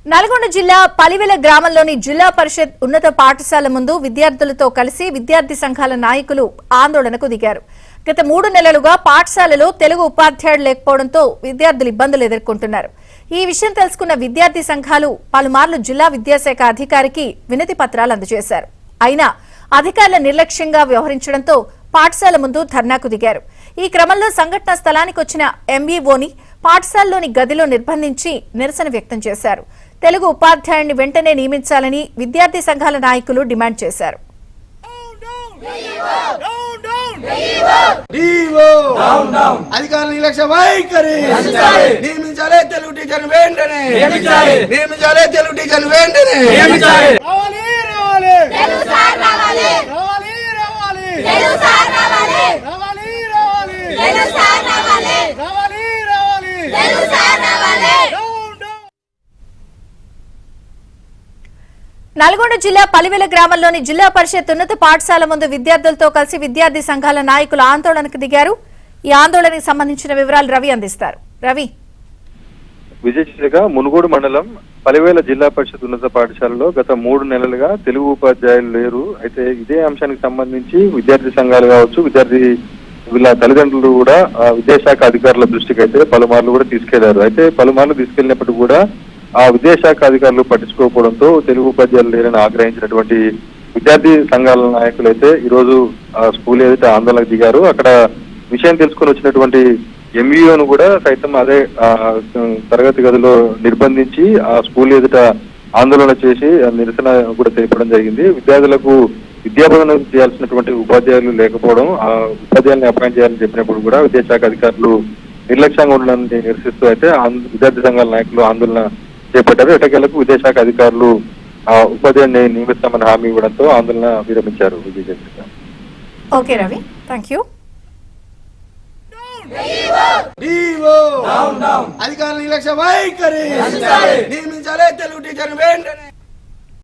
నల్గొండ జిల్లా పలివెల గ్రామంలోని జిల్లా పరిషత్ ఉన్నత పాఠశాల ముందు విద్యార్థులతో కలిసి విద్యార్థి సంఘాల నాయకులు ఆందోళనకు దిగారు. గత 3 నెలలుగా పాఠశాలలో తెలుగు ఉపాధ్యాయుడు లేకపోవడంతో విద్యార్థులు ఇబ్బందులు ఎదుర్కొంటున్నారు. ఈ విషయం తెలుసుకున్న విద్యార్థి సంఘాలు పలుమార్లు జిల్లా విద్యాశాఖ అధికారికి వినతి పత్రాలు అందజేశారు. అయినా అధికారుల నిర్లక్ష్యంగా వ్యవహరించడంతో పాఠశాల ముందు ధర్నాకు దిగారు. ఈ క్రమంలో సంఘటనా స్థలానికి వచ్చిన ఎంఈఓని పాఠశాలలోని గదిలో నిర్బంధించి నిరసన వ్యక్తం చేశారు. తెలుగు ఉపాధ్యాయుడిని వెంటనే నియమించాలని విద్యార్థి సంఘాల నాయకులు డిమాండ్ చేశారు. అధికారుల నిర్లక్ష్య వైఖరి నియమించాలి. తెలుగు టీచర్ వెంటనే నియమించాలి. తెలుగు టీచర్ వెంటనే నల్గొండ జిల్లా పలివెల గ్రామంలోని జిల్లా పరిషత్ ఉన్నత పాఠశాల ముందు విద్యార్థులతో కలిసి విద్యార్థి సంఘాల నాయకులు ఆందోళనకు దిగారు. ఈ ఆందోళనకు సంబంధించిన వివరాలు రవి అందిస్తారు. రవి, విజయ్ మునుగోడు మండలం పలివేల జిల్లా పరిషత్ ఉన్నత పాఠశాలలో గత 3 నెలలుగా తెలుగు ఉపాధ్యాయులు లేరు. అయితే ఇదే అంశానికి సంబంధించి విద్యార్థి సంఘాలు కావచ్చు, విద్యార్థి వీళ్ళ తల్లిదండ్రులు కూడా విద్యాశాఖ అధికారుల దృష్టికి అయితే పలుమార్లు కూడా తీసుకెళ్లారు. అయితే పలుమార్లు తీసుకెళ్లినప్పుడు కూడా ఆ విద్యాశాఖ అధికారులు పట్టించుకోకపోవడంతో తెలుగు ఉపాధ్యాయులు లేరని ఆగ్రహించినటువంటి విద్యార్థి సంఘాల నాయకులు అయితే ఈరోజు స్కూల్ ఏదైతే ఆందోళనకు దిగారు. అక్కడ విషయం తెలుసుకుని వచ్చినటువంటి ఎంఈఓను కూడా సైతం అదే తరగతి గదిలో నిర్బంధించి ఆ స్కూల్ ఎదుట ఆందోళన చేసి నిరసన కూడా తెలిపడం జరిగింది. విద్యార్థులకు విద్యాబోధన చేయాల్సినటువంటి ఉపాధ్యాయులు లేకపోవడం, ఆ ఉపాధ్యాయులను అపాయింట్ చేయాలని చెప్పినప్పుడు కూడా విద్యాశాఖ అధికారులు నిర్లక్ష్యంగా ఉండడాన్ని నిరసిస్తూ అయితే విద్యార్థి సంఘాల నాయకులు ఆందోళన చేపట్టారు. ఎటకేలకు విద్యాశాఖ అధికారులు ఉపాధ్యాయుని నియమిస్తామని హామీ ఇవ్వడంతో ఆందోళన విరమించారు. Okay Ravi, thank you. అధికారుల నిర్లక్ష్య వైఖరి నియమించాలి. తెలుగు టీచర్ వెంటనే